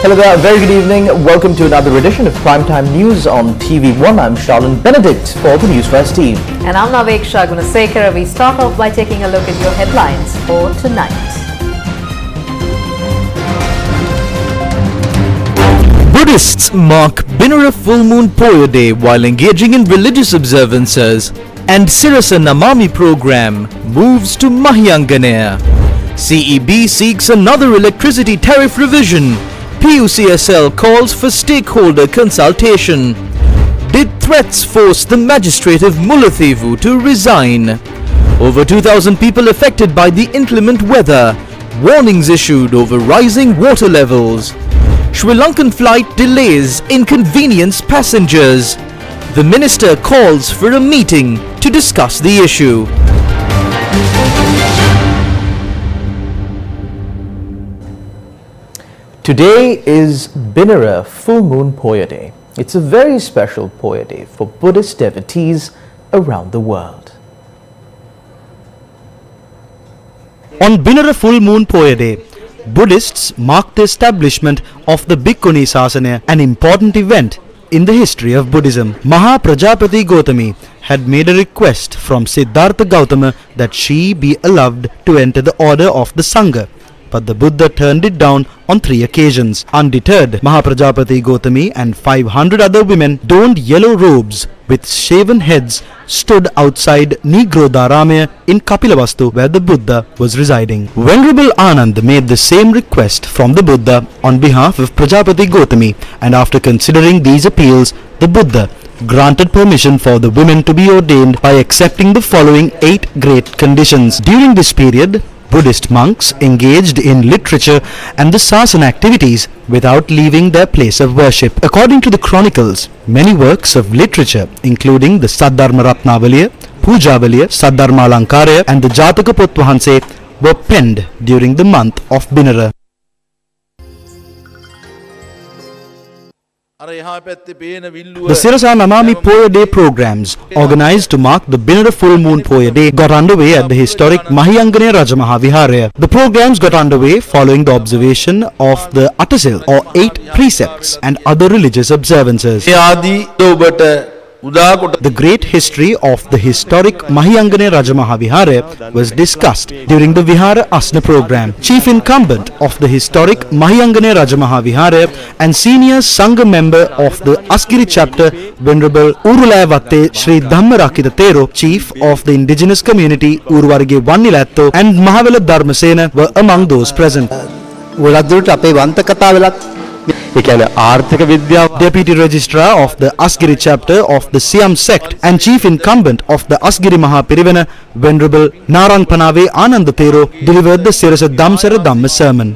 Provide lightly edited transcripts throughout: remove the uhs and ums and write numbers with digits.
Hello there, very good evening. Welcome to another edition of Primetime News on TV1. I'm Charlene Benedict for the News First team. And I'm Naveksha Gunasekara. We start off by taking a look at your headlines for tonight. Buddhists mark Binara Full Moon Poya Day while engaging in religious observances. And Sirasa Namami program moves to Mahyanganaya. CEB seeks another electricity tariff revision. PUCSL calls for stakeholder consultation. Did threats force the magistrate of Mullaitivu to resign? Over 2,000 people affected by the inclement weather. Warnings issued over rising water levels. Sri Lankan flight delays inconvenience passengers. The minister calls for a meeting to discuss the issue. Today is Binara Full Moon Poya Day. It's a very special Poya Day for Buddhist devotees around the world. On Binara Full Moon Poya Day, Buddhists mark the establishment of the Bhikkhuni Sasana, an important event in the history of Buddhism. Maha Prajapati Gautami had made a request from Siddhartha Gautama that she be allowed to enter the order of the Sangha. But the Buddha turned it down on 3 occasions. Undeterred, Mahaprajapati Gautami and 500 other women donned yellow robes with shaven heads stood outside Nigrodharamaya in Kapilavastu where the Buddha was residing. Venerable Anand made the same request from the Buddha on behalf of Prajapati Gautami, and after considering these appeals, the Buddha granted permission for the women to be ordained by accepting the following 8 great conditions. During this period, Buddhist monks engaged in literature and the sasana activities without leaving their place of worship. According to the chronicles, many works of literature, including the Saddharma Ratnavaliya, Pujavaliya, Saddharma Alankaraya and the Jataka Potwahanse were penned during the month of Binara. The Sirasa Namami Poya Day programs, organized to mark the Binara Full Moon Poya Day, got underway at the historic Mahyanganaya Rajamaha Viharaya. The programs got underway following the observation of the Atasil or 8 precepts and other religious observances. The great history of the historic Mahyanganaya Rajamaha Viharaya was discussed during the Vihara Asana program. Chief incumbent of the historic Mahyanganaya Rajamaha Viharaya and senior Sangha member of the Asgiri chapter, Venerable Urulavatte Sri Dhammarakita Thero, chief of the indigenous community Uruwarge Vannilatto and Mahavela Dharmasena were among those present. Deputy Registrar of the Asgiri chapter of the Siam sect and chief incumbent of the Asgiri Mahapirivana, Venerable Narang Panave Ananda Thero, delivered the Sirasa Damsara Dhamma sermon.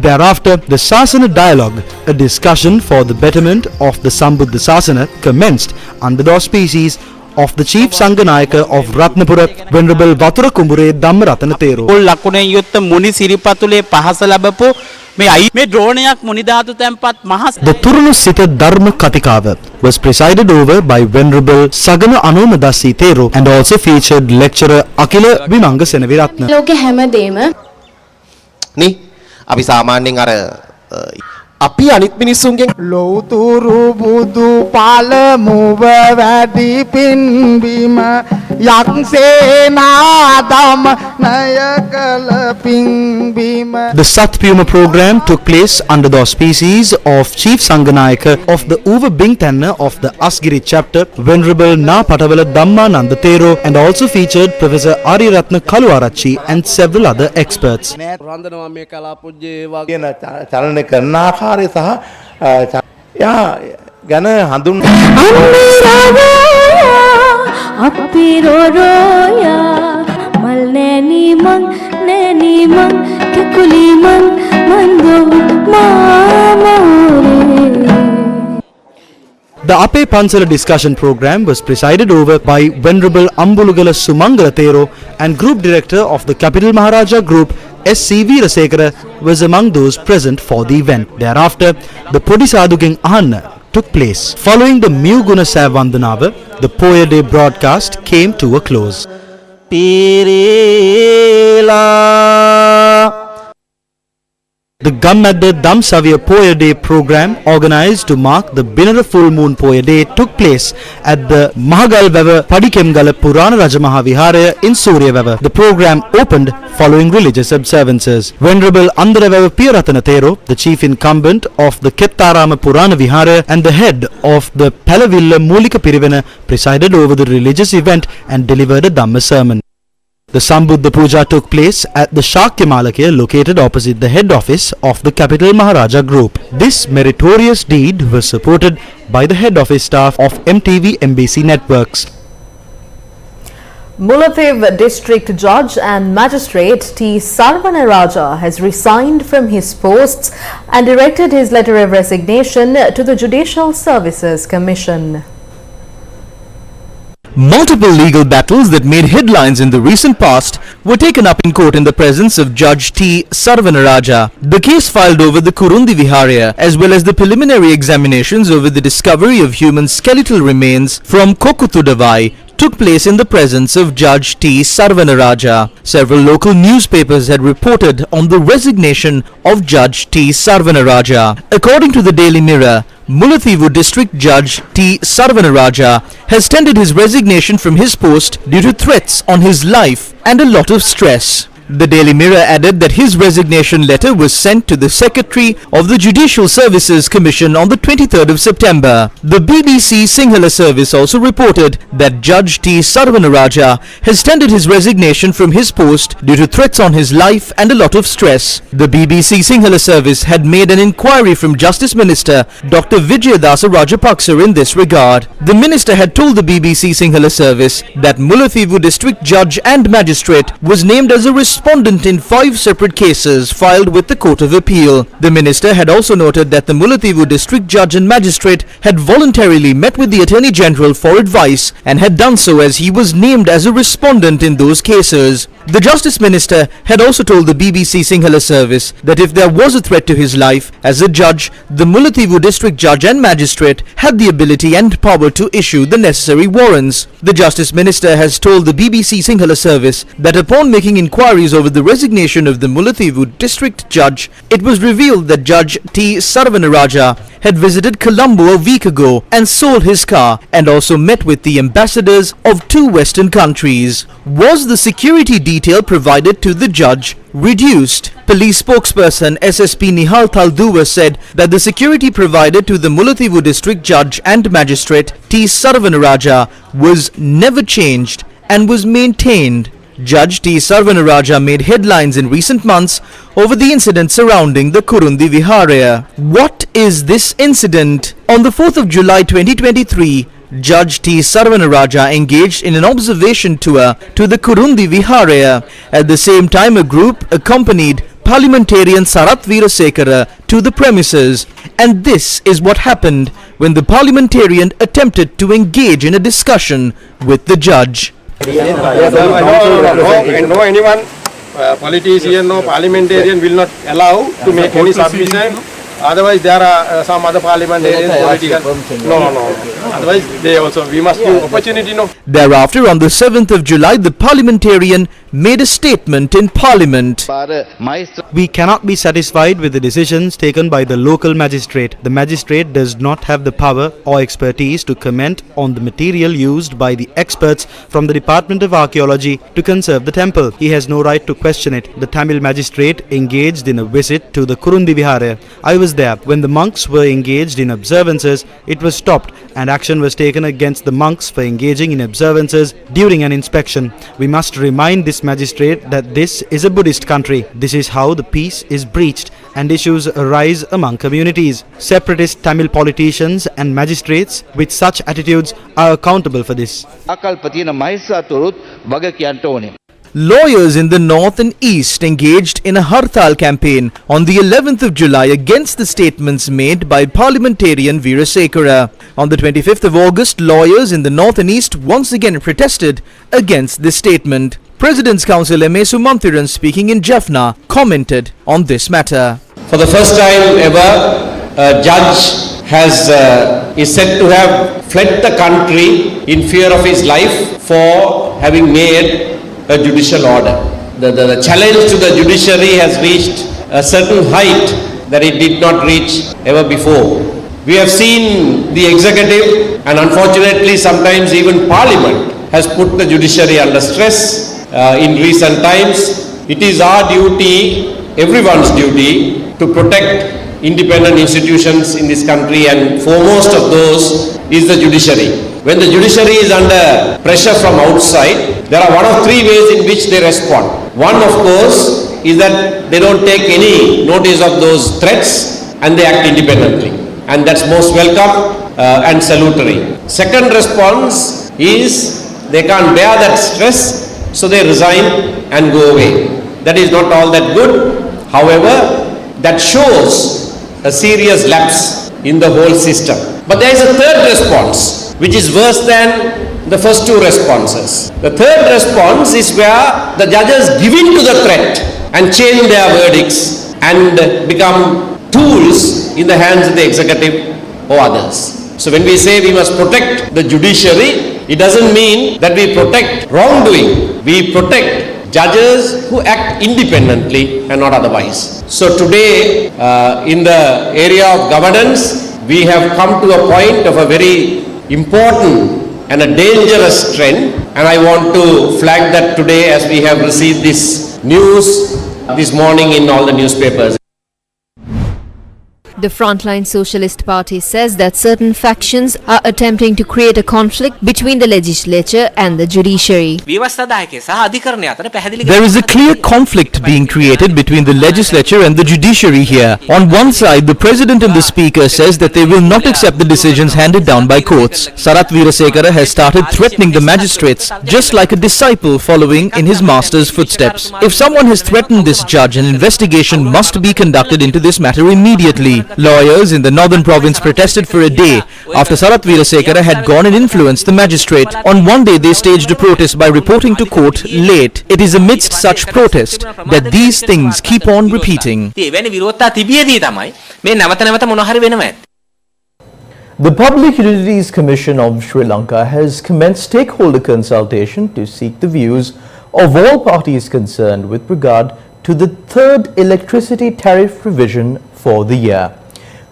Thereafter, the Sasana dialogue, a discussion for the betterment of the Sambuddha Sasana, commenced under the auspices of the Chief Sanganayaka of Ratnapura, Venerable Vatura Kumbure Dhammaratana Thero. The Turunu Sita Dharma Katikava was presided over by Venerable Sagana Anomadasi Thero and also featured lecturer Akila Vimanga Senaviratna. අපි අනිත් මිනිස්සුන්ගෙන් ලෞතුරු බුදු පළමුව වැඩි පින්බීම යක්සේනාදම නය කළ පින්බීම. The Satpuma program took place under the auspices of Chief Sanganayaka of the Uva Bingtanna of the Asgiri chapter, Venerable Na Patavela Dhammananda Thero, and also featured Professor Ariratna Kaluarachi and several other experts. The Ape Pansala discussion program was presided over by Venerable Ambulugala Sumangala Thero, and Group Director of the Capital Maharaja Group, S.C. Veerasekara, was among those present for the event. Thereafter, the Podisaduging Ahanna took place. Following the Muguna Sav Vandanava, the Poya Day broadcast came to a close. The Gammadda Damsavya Poya Day program organized to mark the Binara Full Moon Poya Day took place at the Mahagalveva Padikemgala Purana Rajamaha Viharaya in Suryaveva. The program opened following religious observances. Venerable Andaraveva Piyaratana Thero, the chief incumbent of the Kettarama Purana Viharaya and the head of the Palavilla Mulika Pirivena, presided over the religious event and delivered a Dhamma sermon. The Sambuddha Puja took place at the Shakya Malakya located opposite the head office of the Capital Maharaja Group. This meritorious deed was supported by the head office staff of MTV MBC Networks. Mullaitivu District Judge and Magistrate T. Sarvanaraja has resigned from his posts and directed his letter of resignation to the Judicial Services Commission. Multiple legal battles that made headlines in the recent past were taken up in court in the presence of Judge T. Sarvanaraja. The case filed over the Kurundi Viharaya as well as the preliminary examinations over the discovery of human skeletal remains from Kokutudavai took place in the presence of Judge T. Sarvanaraja. Several local newspapers had reported on the resignation of Judge T. Sarvanaraja. According to the Daily Mirror, Mullaitivu District Judge T. Sarvanaraja has tendered his resignation from his post due to threats on his life and a lot of stress. The Daily Mirror added that his resignation letter was sent to the Secretary of the Judicial Services Commission on the 23rd of September. The BBC Sinhala service also reported that Judge T. Sarvanaraja has tendered his resignation from his post due to threats on his life and a lot of stress. The BBC Sinhala service had made an inquiry from Justice Minister Dr. Vijayadasa Rajapaksa in this regard. The minister had told the BBC Sinhala service that Mullaitivu District Judge and Magistrate was named as a respondent in 5 separate cases filed with the Court of Appeal. The minister had also noted that the Mullaitivu District Judge and Magistrate had voluntarily met with the Attorney General for advice and had done so as he was named as a respondent in those cases. The Justice Minister had also told the BBC Sinhala service that if there was a threat to his life as a judge, the Mullaitivu District Judge and Magistrate had the ability and power to issue the necessary warrants. The Justice Minister has told the BBC Sinhala service that upon making inquiries over the resignation of the Mullaitivu District Judge, it was revealed that Judge T. Sarvanaraja had visited Colombo a week ago and sold his car and also met with the ambassadors of 2 Western countries. Was the security detail provided to the judge reduced? Police spokesperson SSP Nihal Thalduwa said that the security provided to the Mullaitivu District Judge and Magistrate T. Sarvanaraja was never changed and was maintained. Judge T. Sarvanaraja made headlines in recent months over the incident surrounding the Kurundi Viharaya. What is this incident? On the 4th of July 2023, Judge T. Sarvanaraja engaged in an observation tour to the Kurundi Viharaya. At the same time, a group accompanied parliamentarian Sarath Veerasekara to the premises. And this is what happened when the parliamentarian attempted to engage in a discussion with the judge. No anyone, politician, no parliamentarian will not allow to make any submission. Otherwise, there are some other parliamentarians, politicians. No. Otherwise, we must give opportunity, no. Thereafter, on the 7th of July, the parliamentarian made a statement in Parliament. We cannot be satisfied with the decisions taken by the local magistrate. The magistrate does not have the power or expertise to comment on the material used by the experts from the Department of Archaeology to conserve the temple. He has no right to question it. The Tamil magistrate engaged in a visit to the Kurundi Viharaya. I was there. When the monks were engaged in observances, it was stopped and action was taken against the monks for engaging in observances during an inspection. We must remind this magistrate that this is a Buddhist country. This is how the peace is breached and issues arise among communities. Separatist Tamil politicians and magistrates with such attitudes are accountable for this. Lawyers in the north and east engaged in a Hartal campaign on the 11th of July against the statements made by parliamentarian Veerasekara. On the 25th of August, lawyers in the north and east once again protested against this statement. President's Counsel M.A. Sumanthiran, speaking in Jaffna, commented on this matter. For the first time ever, a judge is said to have fled the country in fear of his life for having made a judicial order. The challenge to the judiciary has reached a certain height that it did not reach ever before. We have seen the executive and unfortunately sometimes even parliament has put the judiciary under stress in recent times. It is our duty, everyone's duty, to protect independent institutions in this country, and foremost of those is the judiciary. When the judiciary is under pressure from outside, there are one of three ways in which they respond. One, of course, is that they don't take any notice of those threats and they act independently. And that's most welcome and salutary. Second response is they can't bear that stress, so they resign and go away. That is not all that good. However, that shows a serious lapse in the whole system. But there is a third response, which is worse than the first two responses. The third response is where the judges give in to the threat and change their verdicts and become tools in the hands of the executive or others. So when we say we must protect the judiciary, it doesn't mean that we protect wrongdoing. We protect judges who act independently and not otherwise. So today, in the area of governance, we have come to a point of a very important and a dangerous trend, and I want to flag that today as we have received this news this morning in all the newspapers. The Frontline Socialist Party says that certain factions are attempting to create a conflict between the legislature and the judiciary. There is a clear conflict being created between the legislature and the judiciary here. On one side, the president and the speaker says that they will not accept the decisions handed down by courts. Sarath Weerasekara has started threatening the magistrates, just like a disciple following in his master's footsteps. If someone has threatened this judge, an investigation must be conducted into this matter immediately. Lawyers in the northern province protested for a day after Sarath Weerasekara had gone and influenced the magistrate. On one day, they staged a protest by reporting to court late. It is amidst such protest that these things keep on repeating. The Public Utilities Commission of Sri Lanka has commenced stakeholder consultation to seek the views of all parties concerned with regard to the third electricity tariff revision for the year.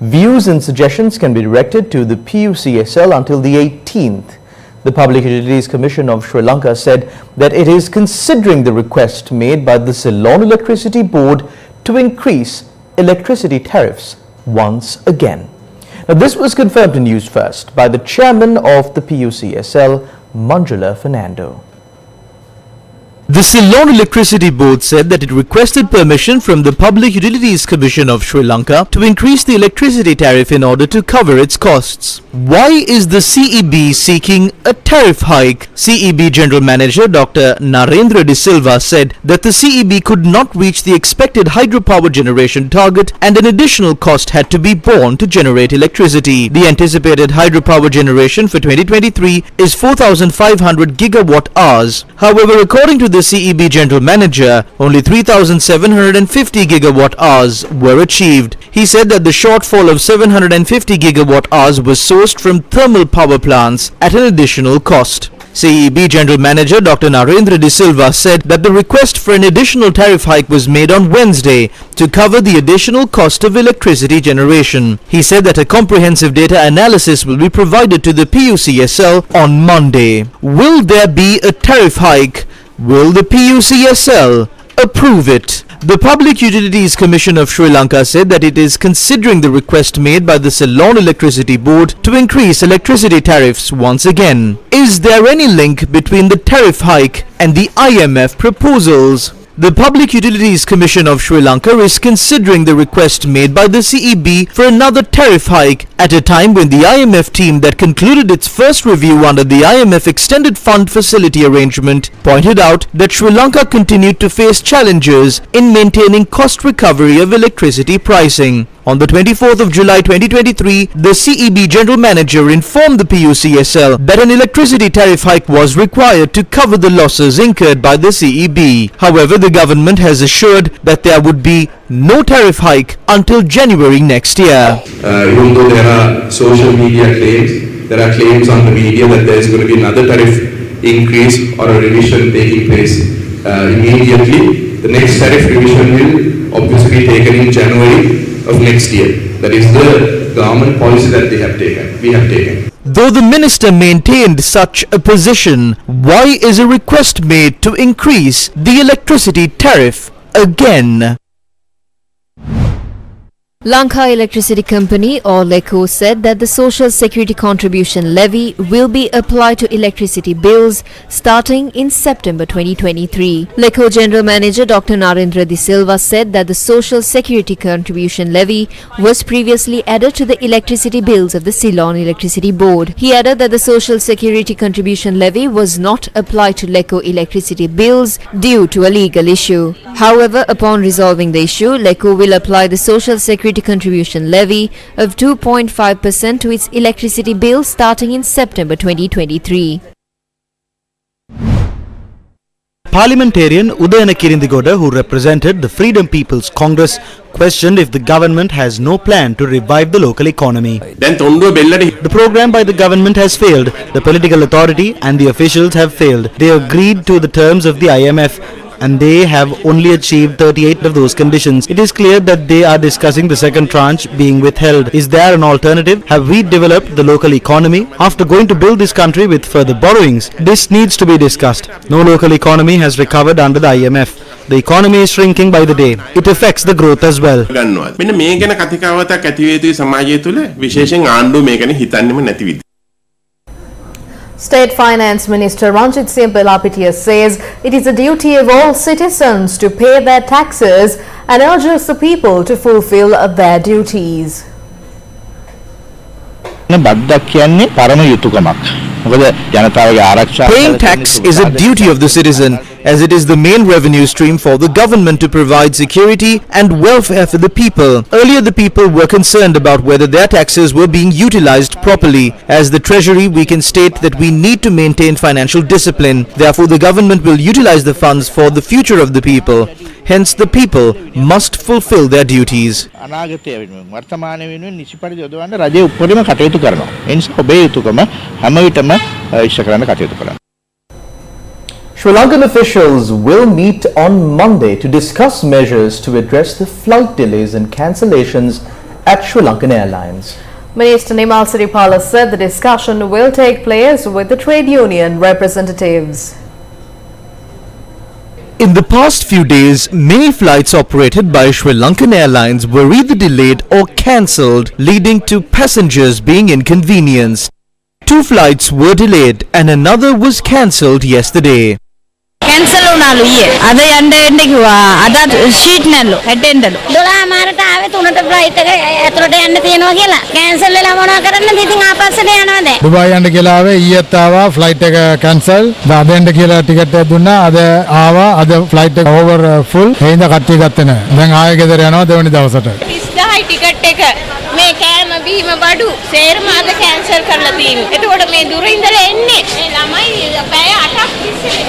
Views and suggestions can be directed to the PUCSL until the 18th. The Public Utilities Commission of Sri Lanka said that it is considering the request made by the Ceylon Electricity Board to increase electricity tariffs once again. Now, this was confirmed in News First by the chairman of the PUCSL, Manjula Fernando. The Ceylon Electricity Board said that it requested permission from the Public Utilities Commission of Sri Lanka to increase the electricity tariff in order to cover its costs. Why is the CEB seeking a tariff hike? CEB General Manager Dr. Narendra De Silva said that the CEB could not reach the expected hydropower generation target and an additional cost had to be borne to generate electricity. The anticipated hydropower generation for 2023 is 4,500 gigawatt hours. However, according to the CEB General Manager, only 3,750 gigawatt hours were achieved. He said that the shortfall of 750 gigawatt hours was sourced from thermal power plants at an additional cost. CEB General Manager Dr. Narendra De Silva said that the request for an additional tariff hike was made on Wednesday to cover the additional cost of electricity generation. He said that a comprehensive data analysis will be provided to the PUCSL on Monday. Will there be a tariff hike? Will the PUCSL approve it? The Public Utilities Commission of Sri Lanka said that it is considering the request made by the Ceylon Electricity Board to increase electricity tariffs once again. Is there any link between the tariff hike and the IMF proposals? The Public Utilities Commission of Sri Lanka is considering the request made by the CEB for another tariff hike at a time when the IMF team that concluded its first review under the IMF Extended Fund Facility arrangement pointed out that Sri Lanka continued to face challenges in maintaining cost recovery of electricity pricing. On the 24th of July 2023, the CEB General Manager informed the PUCSL that an electricity tariff hike was required to cover the losses incurred by the CEB. However, the government has assured that there would be no tariff hike until January next year. Even though there are social media claims, there are claims on the media that there is going to be another tariff increase or a revision taking place immediately. The next tariff revision will obviously be taken in January of next year. That is the government policy that we have taken. Though the minister maintained such a position, why is a request made to increase the electricity tariff again? Lanka Electricity Company or LECO said that the Social Security Contribution Levy will be applied to electricity bills starting in September 2023. LECO General Manager Dr. Narendra De Silva said that the Social Security Contribution Levy was previously added to the electricity bills of the Ceylon Electricity Board. He added that the Social Security Contribution Levy was not applied to LECO electricity bills due to a legal issue. However, upon resolving the issue, LECO will apply the Social Security Contribution Levy of 2.5% to its electricity bill starting in September 2023. Parliamentarian Udayana Kirindigoda, who represented the Freedom People's Congress, questioned if the government has no plan to revive the local economy. The program by the government has failed. The political authority and the officials have failed. They agreed to the terms of the IMF and they have only achieved 38 of those conditions. It is clear that they are discussing the second tranche being withheld. Is there an alternative? Have we developed the local economy after going to build this country with further borrowings? This needs to be discussed. No local economy has recovered under the IMF. The economy is shrinking by the day. It affects the growth as well. මෙන්න මේ ගැන කතිකාවතක් ඇති වේ යුතුයි සමාජය තුළ විශේෂයෙන් ආණ්ඩුව මේ ගැන හිතන්නෙම නැති විදිහ. State Finance Minister Ranjit Singh Belapitiya says it is a duty of all citizens to pay their taxes and urges the people to fulfill their duties. Paying tax is a duty of the citizen, as it is the main revenue stream for the government to provide security and welfare for the people. Earlier, the people were concerned about whether their taxes were being utilized properly. As the Treasury, we can state that we need to maintain financial discipline. Therefore, the government will utilize the funds for the future of the people. Hence, the people must fulfill their duties. Sri Lankan officials will meet on Monday to discuss measures to address the flight delays and cancellations at Sri Lankan Airlines. Minister Nimal Siripala said the discussion will take place with the trade union representatives. In the past few days, many flights operated by Sri Lankan Airlines were either delayed or cancelled, leading to passengers being inconvenienced. 2 flights were delayed and another was cancelled yesterday. Cancel උනාලු ඊයේ. අද යන්න එන්න කිව්වා. අද sheet නැල්ලු. හැටෙන්නලු. 12 මාරට ආවේ 3ට flight එක ඇතුළට යන්න තියෙනවා කියලා. කැන්සල් වෙලා මොනවා කරන්නද? ඉතින් ආපස්සට යනවා දැන්. දුබායි යන්න කියලා ආවේ ඊයේත් ආවා ෆ්ලයිට් එක කැන්සල්. අද එන්න කියලා ටිකට් එක දුන්නා. අද ආවා. අද ෆ්ලයිට් එක ඕවර් ෆුල්. ඒ හින්දා කට්ටිය ගත්තේ නැහැ. දැන් ආයෙ ගෙදර යනවා දෙවෙනි දවසට. 30000යි ටිකට් එක. මේ කෑම බීම බඩු සේරම අද කැන්සල් කරලා තියෙනවා. එතකොට මේ දුර ඉඳලා එන්නේ. මේ ළමයි පැය 8ක් තිස්සේ.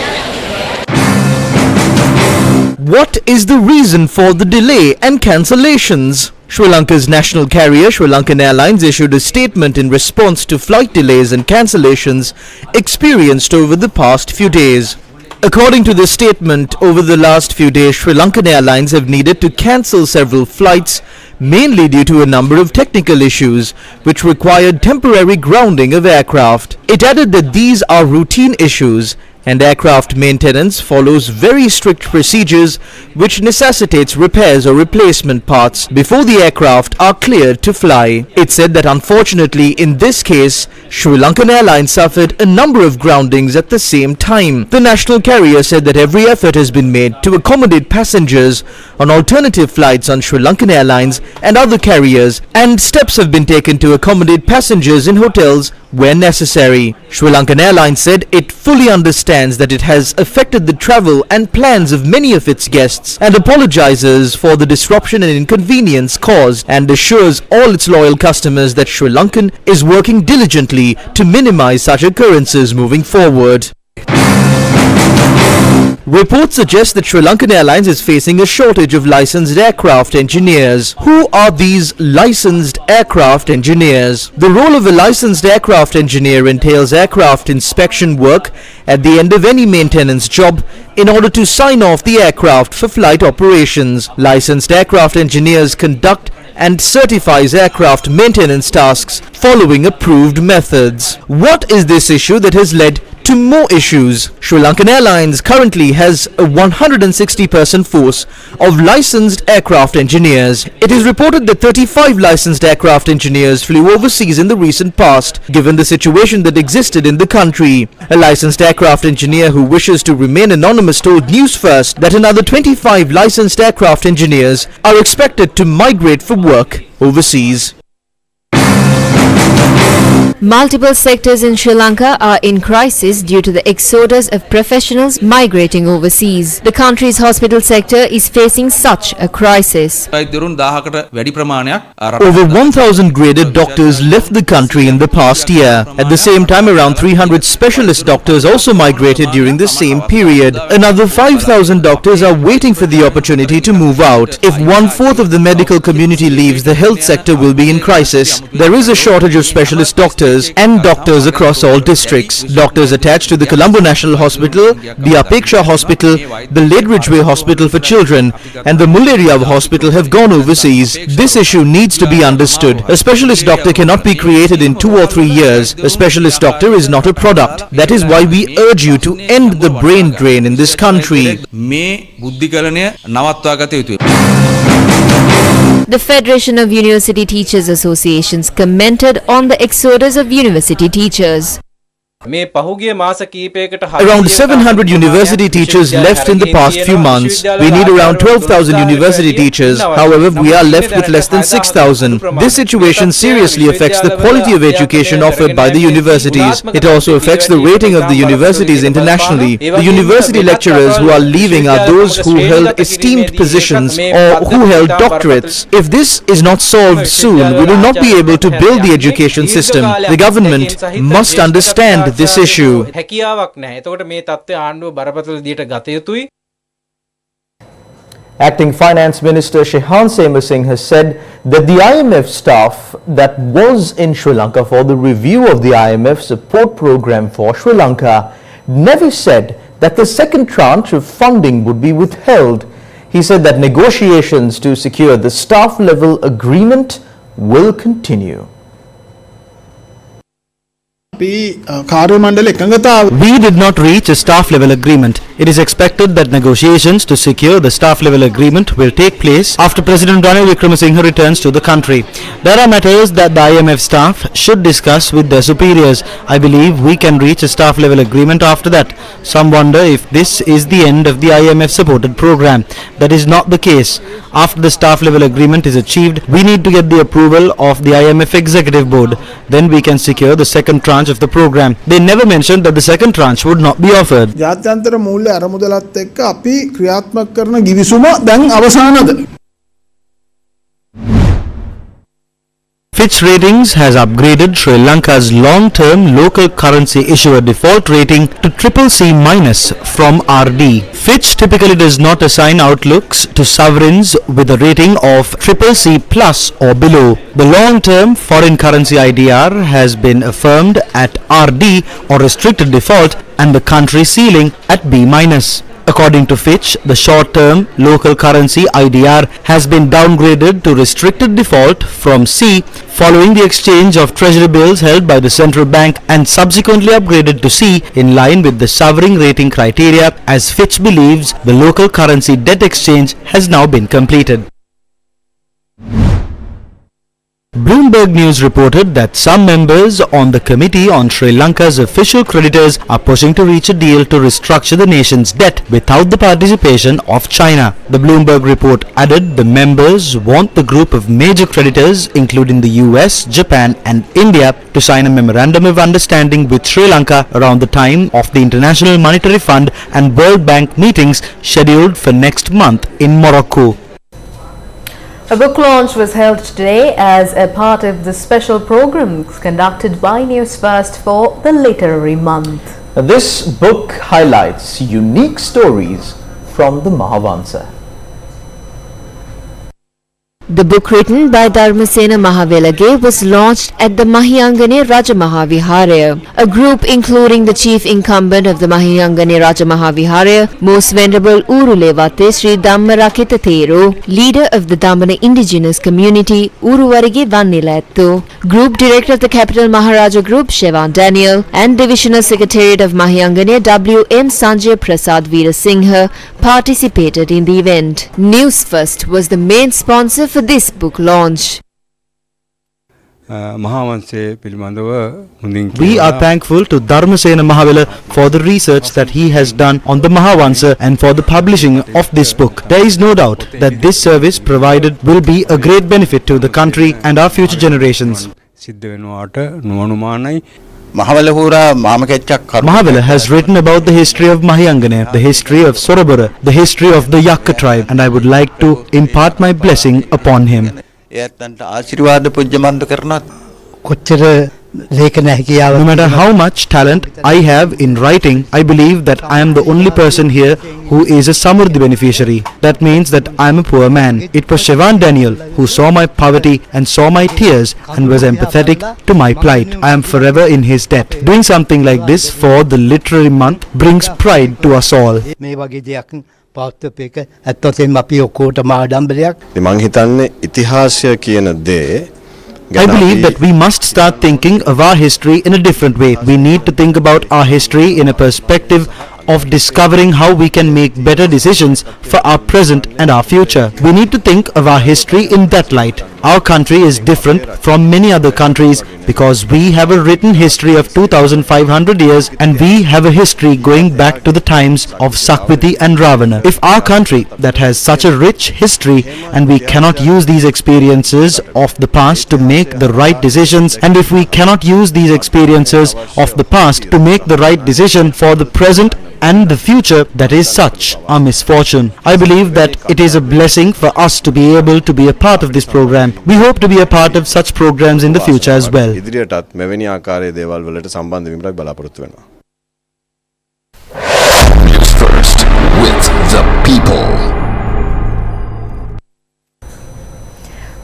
What is the reason for the delay and cancellations? Sri Lanka's national carrier Sri Lankan Airlines issued a statement in response to flight delays and cancellations experienced over the past few days. According to the statement, over the last few days, Sri Lankan Airlines have needed to cancel several flights, mainly due to a number of technical issues, which required temporary grounding of aircraft. It added that these are routine issues, and aircraft maintenance follows very strict procedures which necessitates repairs or replacement parts before the aircraft are cleared to fly. It said that unfortunately in this case, Sri Lankan Airlines suffered a number of groundings at the same time. The national carrier said that every effort has been made to accommodate passengers on alternative flights on Sri Lankan Airlines and other carriers, and steps have been taken to accommodate passengers in hotels where necessary. Sri Lankan Airlines said it fully understands that it has affected the travel and plans of many of its guests and apologizes for the disruption and inconvenience caused, and assures all its loyal customers that Sri Lankan is working diligently to minimize such occurrences moving forward. Reports suggest that Sri Lankan Airlines is facing a shortage of licensed aircraft engineers. Who are these licensed aircraft engineers? The role of a licensed aircraft engineer entails aircraft inspection work at the end of any maintenance job in order to sign off the aircraft for flight operations. Licensed aircraft engineers conduct and certifies aircraft maintenance tasks following approved methods. What is this issue that has led to more issues? Sri Lankan Airlines currently has a 160-person force of licensed aircraft engineers. It is reported that 35 licensed aircraft engineers flew overseas in the recent past, given the situation that existed in the country. A licensed aircraft engineer who wishes to remain anonymous told News First that another 25 licensed aircraft engineers are expected to migrate for work overseas. Multiple sectors in Sri Lanka are in crisis due to the exodus of professionals migrating overseas. The country's hospital sector is facing such a crisis. Over 1,000 graded doctors left the country in the past year. At the same time, around 300 specialist doctors also migrated during the same period. Another 5,000 doctors are waiting for the opportunity to move out. If 1/4 of the medical community leaves, the health sector will be in crisis. There is a shortage of specialist doctors and doctors across all districts. Doctors attached to the Colombo National Hospital, the Apeksha Hospital, the Ledridgeway Hospital for Children and the Mullaria Hospital have gone overseas. This issue needs to be understood. A specialist doctor cannot be created in 2 or 3 years. A specialist doctor is not a product. That is why we urge you to end the brain drain in this country. The Federation of University Teachers Associations commented on the exodus of university teachers. Around 700 university teachers left in the past few months. We need around 12,000 university teachers. However, we are left with less than 6,000. This situation seriously affects the quality of education offered by the universities. It also affects the rating of the universities internationally. The university lecturers who are leaving are those who held esteemed positions or who held doctorates. If this is not solved soon, we will not be able to build the education system. The government must understand this issue. Acting Finance Minister Shehan Sema Singh has said that the IMF staff that was in Sri Lanka for the review of the IMF support program for Sri Lanka never said that the second tranche of funding would be withheld. He said that negotiations to secure the staff level agreement will continue. We did not reach a staff level agreement. It is expected that negotiations to secure the staff level agreement will take place after President Ranil Wickremesinghe returns to the country. There are matters that the IMF staff should discuss with their superiors. I believe we can reach a staff level agreement after that. Some wonder if this is the end of the IMF supported program. That is not the case. After the staff level agreement is achieved, we need to get the approval of the IMF executive board. Then we can secure the second tranche of the program. They never mentioned that the second tranche would not be offered. Fitch Ratings has upgraded Sri Lanka's long-term local currency issuer default rating to CCC- from RD. Fitch typically does not assign outlooks to sovereigns with a rating of CCC+ or below. The long-term foreign currency IDR has been affirmed at RD or restricted default and the country ceiling at B-. According to Fitch, the short-term local currency IDR has been downgraded to restricted default from C following the exchange of treasury bills held by the central bank and subsequently upgraded to C in line with the sovereign rating criteria, as Fitch believes the local currency debt exchange has now been completed. Bloomberg News reported that some members on the Committee on Sri Lanka's official creditors are pushing to reach a deal to restructure the nation's debt without the participation of China. The Bloomberg report added the members want the group of major creditors, including the US, Japan and India, to sign a memorandum of understanding with Sri Lanka around the time of the International Monetary Fund and World Bank meetings scheduled for next month in Morocco. A book launch was held today as a part of the special programs conducted by News First for the literary month. This book highlights unique stories from the Mahavansa. The book written by Dharmasena Mahavelage was launched at the Mahiyangane Rajamahaviharaya, a group including the chief incumbent of the Mahiyangane Rajamahaviharaya, Most Venerable Urulevate Sri Dhammarakita Thero, leader of the Damana indigenous community, Uruvarige Vannilattu, Group Director of the Capital Maharaja Group, Shevan Daniel, and Divisional Secretariat of Mahiyangane, W.M. Sanjay Prasad Veerasinghe, participated in the event. News First was the main sponsor for this book launch. We are thankful to Dharmasena Mahavela for the research that he has done on the Mahavansa and for the publishing of this book. There is no doubt that this service provided will be a great benefit to the country and our future generations. Mahavela has written about the history of Mahiyangane, the history of Sorabura, the history of the Yakka tribe, and I would like to impart my blessing upon him. No matter how much talent I have in writing, I believe that I am the only person here who is a Samurdhi beneficiary. That means that I am a poor man. It was Shevan Daniel who saw my poverty and saw my tears and was empathetic to my plight. I am forever in his debt. Doing something like this for the literary month brings pride to us all. I believe that we must start thinking of our history in a different way. We need to think about our history in a perspective of discovering how we can make better decisions for our present and our future. We need to think of our history in that light. Our country is different from many other countries because we have a written history of 2500 years and we have a history going back to the times of Sakviti and Ravana. If our country that has such a rich history and we cannot use these experiences of the past to make the right decisions, and if we cannot use these experiences of the past to make the right decision for the present and the future, that is such a misfortune. I believe that it is a blessing for us to be able to be a part of this program. We hope to be a part of such programs in the future as well. News First with the people.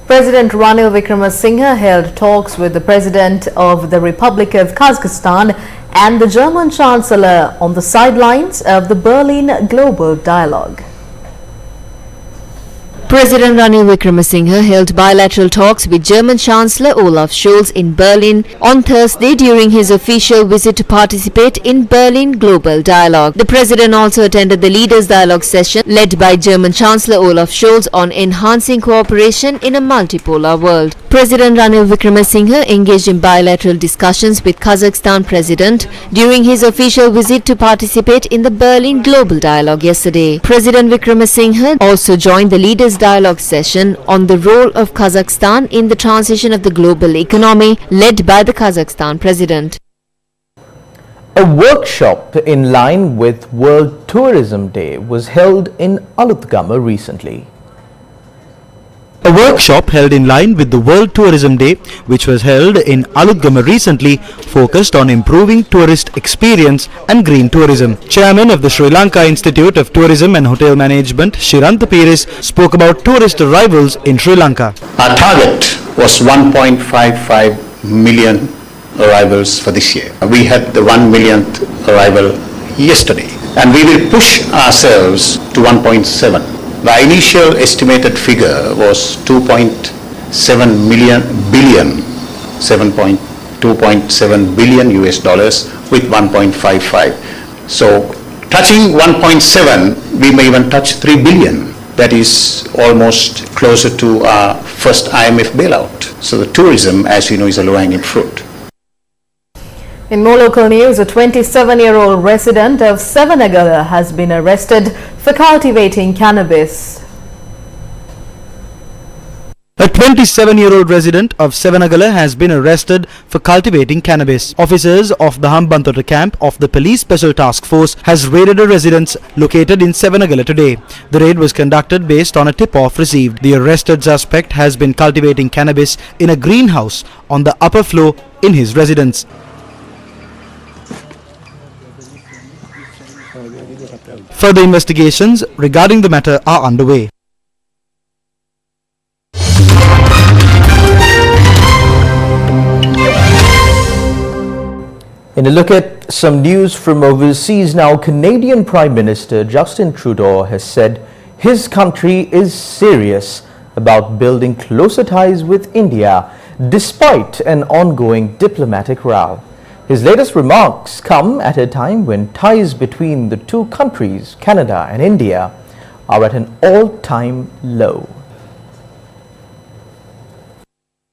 President Ranil Wickremesinghe held talks with the President of the Republic of Kazakhstan and the German Chancellor on the sidelines of the Berlin Global Dialogue. President Ranil Wickremesinghe held bilateral talks with German Chancellor Olaf Scholz in Berlin on Thursday during his official visit to participate in Berlin Global Dialogue. The President also attended the Leaders' Dialogue session led by German Chancellor Olaf Scholz on enhancing cooperation in a multipolar world. President Ranil Wickremesinghe engaged in bilateral discussions with Kazakhstan President during his official visit to participate in the Berlin Global Dialogue yesterday. President Wickremesinghe also joined the Leaders' Dialogue session on the role of Kazakhstan in the transition of the global economy led by the Kazakhstan President. A workshop in line with World Tourism Day was held in Alutgama recently. A workshop held in line with the World Tourism Day, which was held in Alutgama recently, focused on improving tourist experience and green tourism. Chairman of the Sri Lanka Institute of Tourism and Hotel Management, Shirantha Pires, spoke about tourist arrivals in Sri Lanka. Our target was 1.55 million arrivals for this year. We had the 1 millionth arrival yesterday, and we will push ourselves to 1.7. The initial estimated figure was 2.7 billion US dollars with 1.55. So touching 1.7, we may even touch 3 billion. That is almost closer to our first IMF bailout. So the tourism, as you know, is a low-hanging fruit. In more local news, a 27-year-old resident of Savanagala has been arrested for cultivating cannabis. A 27-year-old resident of Savanagala has been arrested for cultivating cannabis. Officers of the Hambantota camp of the Police Special Task Force has raided a residence located in Savanagala today. The raid was conducted based on a tip-off received. The arrested suspect has been cultivating cannabis in a greenhouse on the upper floor in his residence. Further investigations regarding the matter are underway. In a look at some news from overseas now, Canadian Prime Minister Justin Trudeau has said his country is serious about building closer ties with India despite an ongoing diplomatic row. His latest remarks come at a time when ties between the two countries, Canada and India, are at an all-time low.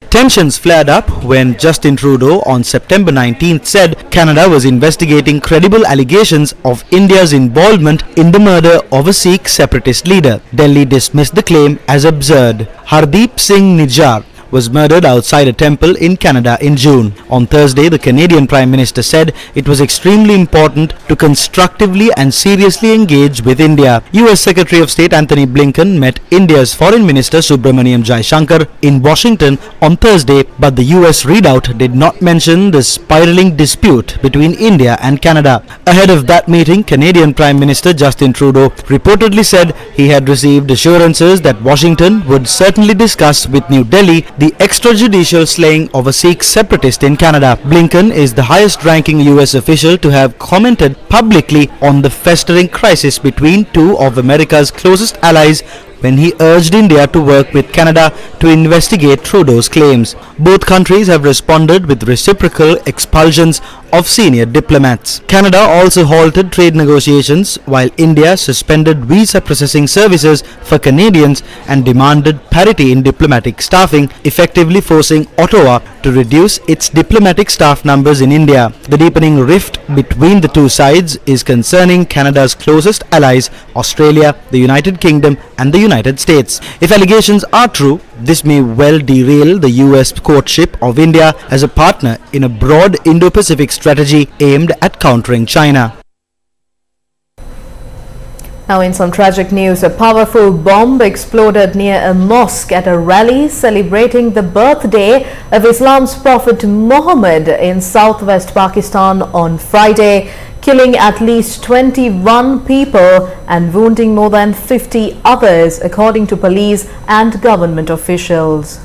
Tensions flared up when Justin Trudeau on September 19th said Canada was investigating credible allegations of India's involvement in the murder of a Sikh separatist leader. Delhi dismissed the claim as absurd. Hardeep Singh Nijjar was murdered outside a temple in Canada in June. On Thursday, the Canadian Prime Minister said it was extremely important to constructively and seriously engage with India. US Secretary of State Antony Blinken met India's Foreign Minister Subramaniam Jaishankar in Washington on Thursday, but the US readout did not mention the spiraling dispute between India and Canada. Ahead of that meeting, Canadian Prime Minister Justin Trudeau reportedly said he had received assurances that Washington would certainly discuss with New Delhi the extrajudicial slaying of a Sikh separatist in Canada. Blinken is the highest-ranking US official to have commented publicly on the festering crisis between two of America's closest allies when he urged India to work with Canada to investigate Trudeau's claims. Both countries have responded with reciprocal expulsions of senior diplomats. Canada also halted trade negotiations while India suspended visa processing services for Canadians and demanded parity in diplomatic staffing, effectively forcing Ottawa to reduce its diplomatic staff numbers in India. The deepening rift between the two sides is concerning Canada's closest allies, Australia, the United Kingdom and the United States. If allegations are true, this may well derail the US courtship of India as a partner in a broad Indo-Pacific strategy aimed at countering China. Now in some tragic news, a powerful bomb exploded near a mosque at a rally celebrating the birthday of Islam's Prophet Muhammad in southwest Pakistan on Friday, killing at least 21 people and wounding more than 50 others, according to police and government officials.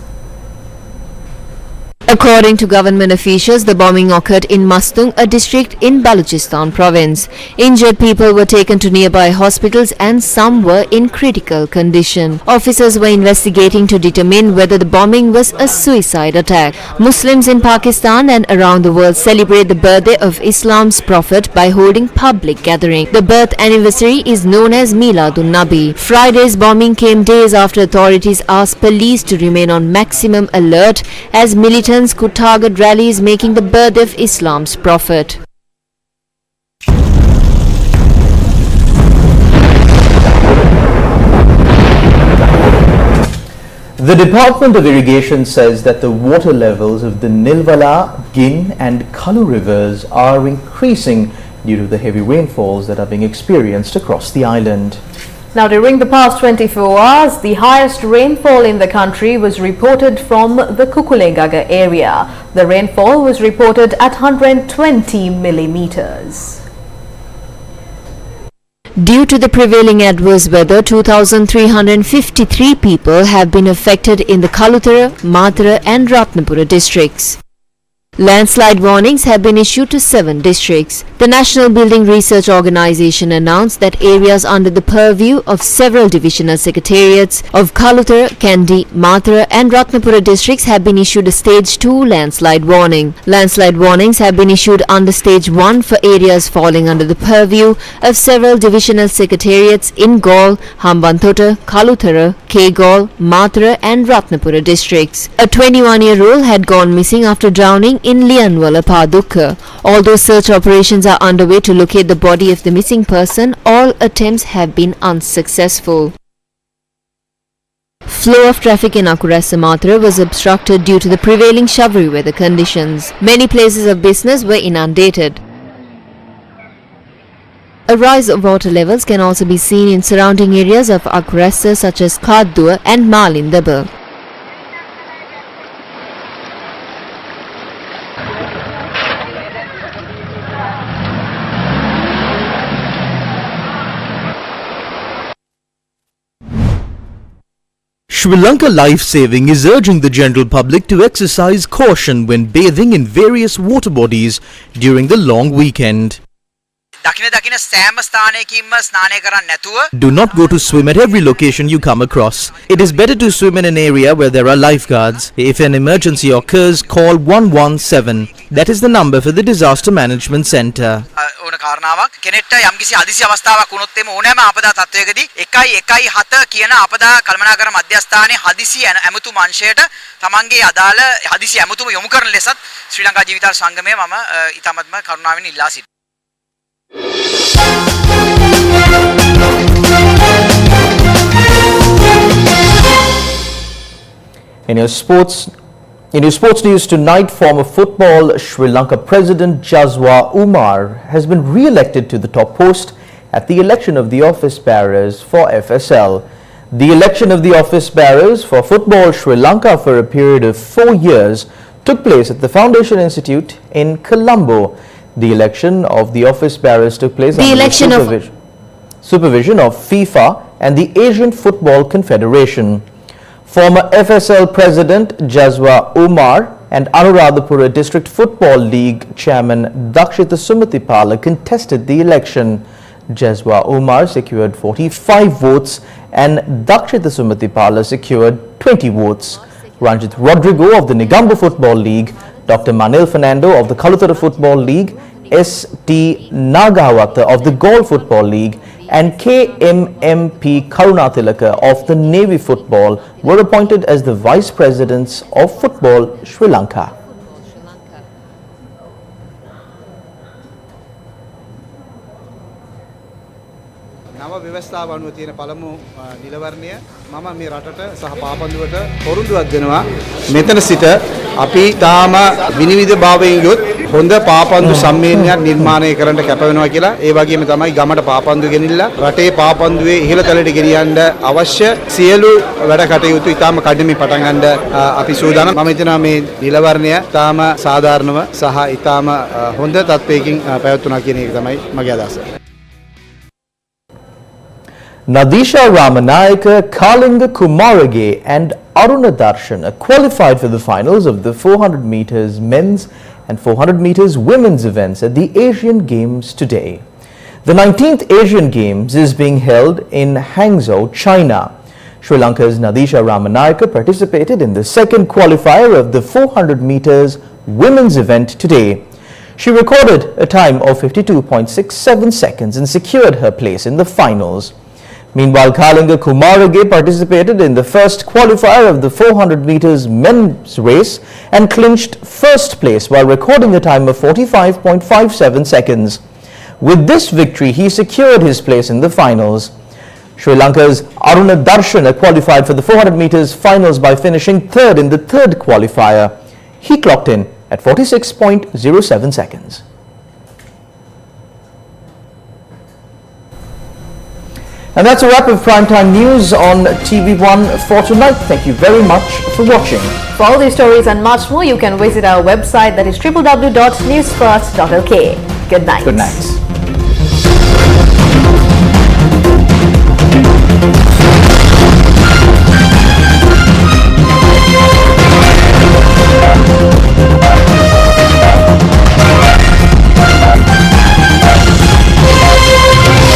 According to government officials, the bombing occurred in Mastung, a district in Balochistan province. Injured people were taken to nearby hospitals and some were in critical condition. Officers were investigating to determine whether the bombing was a suicide attack. Muslims in Pakistan and around the world celebrate the birthday of Islam's prophet by holding public gatherings. The birth anniversary is known as Miladun Nabi. Friday's bombing came days after authorities asked police to remain on maximum alert as militants could target rallies making the birthday of Islam's prophet. The Department of Irrigation says that the water levels of the Nilwala, Gin and Kalu rivers are increasing due to the heavy rainfalls that are being experienced across the island. Now, during the past 24 hours, the highest rainfall in the country was reported from the Kukulengaga area. The rainfall was reported at 120 millimeters. Due to the prevailing adverse weather, 2,353 people have been affected in the Kalutara, Mathura and Ratnapura districts. Landslide warnings have been issued to 7 districts. The National Building Research Organization announced that areas under the purview of several divisional secretariats of Kalutara, Kandy, Mathura and Ratnapura districts have been issued a Stage 2 landslide warning. Landslide warnings have been issued under Stage 1 for areas falling under the purview of several divisional secretariats in Gaul, Hambantota, Kalutara, K-Gaul, Mathura and Ratnapura districts. A 21-year-old had gone missing after drowning in Lianwala Padukka. Although search operations are underway to locate the body of the missing person, all attempts have been unsuccessful. Flow of traffic in Akurasa Mathura was obstructed due to the prevailing showery weather conditions. Many places of business were inundated. A rise of water levels can also be seen in surrounding areas of Akurasa such as Kaddua and Malindaba. Sri Lanka Life Saving is urging the general public to exercise caution when bathing in various water bodies during the long weekend. Do not go to swim at every location you come across. It is better to swim in an area where there are lifeguards. If an emergency occurs, call 117. That is the number for the Disaster Management Center. ඕන කාරණාවක් කෙනෙක්ට යම්කිසි හදිසි අවස්ථාවක් වුණොත් එimhe ඕනෑම ආපදා තත්වයකදී 117 කියන ආපදා කළමනාකරණ මධ්‍යස්ථානයේ හදිසි ඇමතුම් අංශයට තමන්ගේ අදාළ හදිසි ඇමතුම යොමු කරන ලෙසත් ශ්‍රී ලංකා ජීවිතාල සංගමය මම ඉතාමත්ම කරුණාවෙන් ඉල්ලා සිටිනවා. In your sports news tonight, former football Sri Lanka President Jaswa Umar has been re-elected to the top post at the election of the office bearers for FSL. The election of the office bearers for football Sri Lanka for a period of 4 years took place at the Foundation Institute in Colombo. The election of the office bearers took place under the supervision of FIFA and the Asian Football Confederation. Former FSL President Jaswa Umar and Anuradhapura District Football League Chairman Dakshita Sumatipala contested the election. Jaswa Umar secured 45 votes and Dakshita Sumatipala secured 20 votes. Ranjit Rodrigo of the Negombo Football League, Dr. Manil Fernando of the Kalutara Football League, S.T. Nagawata of the Gaul Football League and KMMP Karunatilaka of the Navy Football were appointed as the Vice Presidents of Football Sri Lanka. නව ව්‍යවස්ථාව අනුව තියෙන පළමු නිලවරණය මම මේ රටට සහ පාපන්දුවට පොරොන්දුවක් දෙනවා මෙතන සිට අපි තාම විනිවිද භාවයෙන් යොත් හොඳ පාපන්දු සම්මේලනයක් නිර්මාණය කරන්න කැප වෙනවා කියලා ඒ වගේම තමයි ගමට පාපන්දු ගෙනිලා රටේ පාපන්දුවේ ඉහළ තලයට ගෙනියන්න අවශ්‍ය සියලු වැඩ කටයුතු ඉතාම කඩමින් පටන් ගන්න අපි සූදානම් මම හිතනවා මේ නිලවරණය තාම සාධාරණව සහ ඉතාම හොඳ තත්ත්වයකින් පැවතුණා කියන එක තමයි මගේ අදහස. Nadisha Ramanayaka, Kalinga Kumarage and Aruna Darshana qualified for the finals of the 400 meters men's and 400 meters women's events at the Asian Games today. The 19th Asian Games is being held in Hangzhou, China. Sri Lanka's Nadisha Ramanayaka participated in the second qualifier of the 400 meters women's event today. She recorded a time of 52.67 seconds and secured her place in the finals. Meanwhile, Kalinga Kumarage participated in the first qualifier of the 400 meters men's race and clinched first place while recording a time of 45.57 seconds. With this victory, he secured his place in the finals. Sri Lanka's Aruna Darshana qualified for the 400 meters finals by finishing third in the third qualifier. He clocked in at 46.07 seconds. And that's a wrap of Primetime News on TV1 for tonight. Thank you very much for watching. For all these stories and much more, you can visit our website, that is www.newsfirst.lk. Good night. Good night.